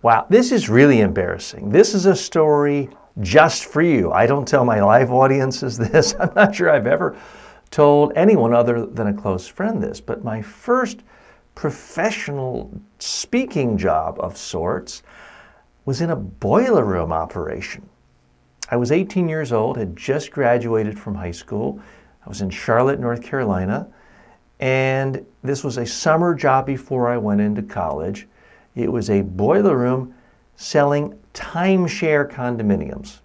Wow, this is really embarrassing. This is a story just for you. I don't tell my live audiences this. I'm not sure I've ever told anyone other than a close friend this, but my first professional speaking job of sorts was in a boiler room operation. I was 18 years old, had just graduated from high school. I was in Charlotte, North Carolina, and this was a summer job before I went into college. It was a boiler room selling timeshare condominiums.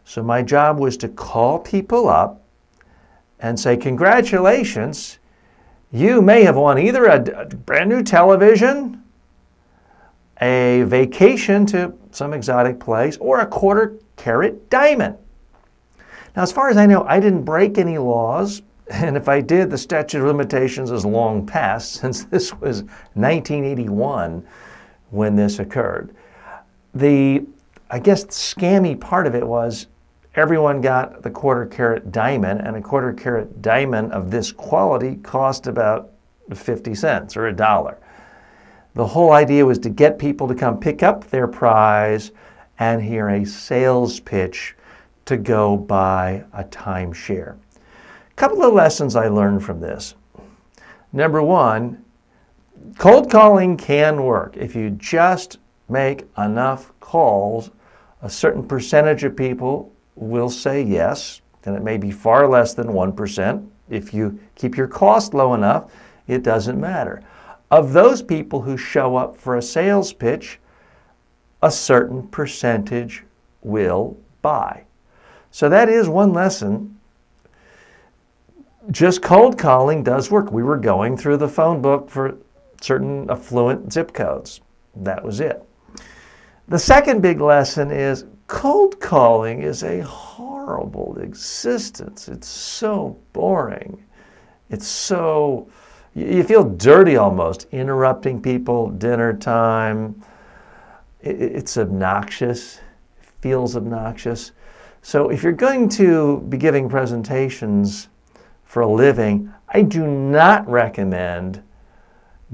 So my job was to call people up and say, congratulations, you may have won either a brand new television, a vacation to some exotic place, or a quarter-carat diamond. Now, as far as I know, I didn't break any laws, and if I did, the statute of limitations is long past, since this was 1981 when this occurred. I guess the scammy part of it was everyone got the quarter-carat diamond, and a quarter-carat diamond of this quality cost about 50 cents or $1. The whole idea was to get people to come pick up their prize and hear a sales pitch to go buy a timeshare. A couple of lessons I learned from this. Number one, cold calling can work. If you just make enough calls, a certain percentage of people will say yes, and it may be far less than 1%. If you keep your cost low enough, it doesn't matter. Of those people who show up for a sales pitch, a certain percentage will buy. So that is one lesson. Just cold calling does work. We were going through the phone book for certain affluent zip codes. That was it. The second big lesson is cold calling is a horrible existence. It's so boring. It's so, you feel dirty almost, interrupting people, dinner time. It's obnoxious. It feels obnoxious. So if you're going to be giving presentations for a living, I do not recommend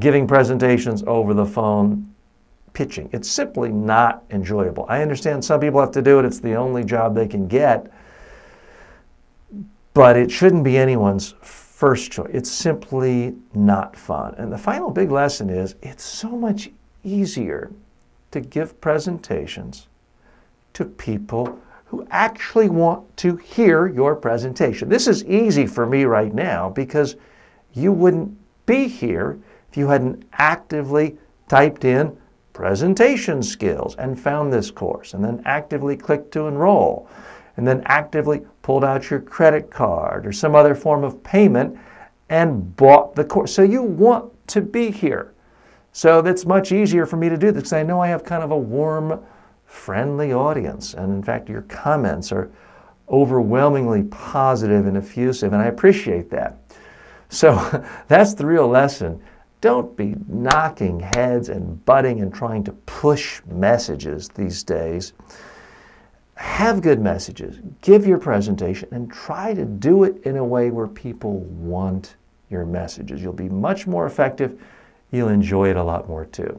giving presentations over the phone pitching. It's simply not enjoyable. I understand some people have to do it. It's the only job they can get. But it shouldn't be anyone's first choice. It's simply not fun. And the final big lesson is it's so much easier to give presentations to people who actually want to hear your presentation. This is easy for me right now because you wouldn't be here if you hadn't actively typed in presentation skills and found this course, and then actively clicked to enroll, and then actively pulled out your credit card or some other form of payment and bought the course. So you want to be here. So that's much easier for me to do this because I know I have kind of a warm, friendly audience. And in fact, your comments are overwhelmingly positive and effusive, and I appreciate that. So that's the real lesson. Don't be knocking heads and butting and trying to push messages these days. Have good messages. Give your presentation and try to do it in a way where people want your messages. You'll be much more effective. You'll enjoy it a lot more too.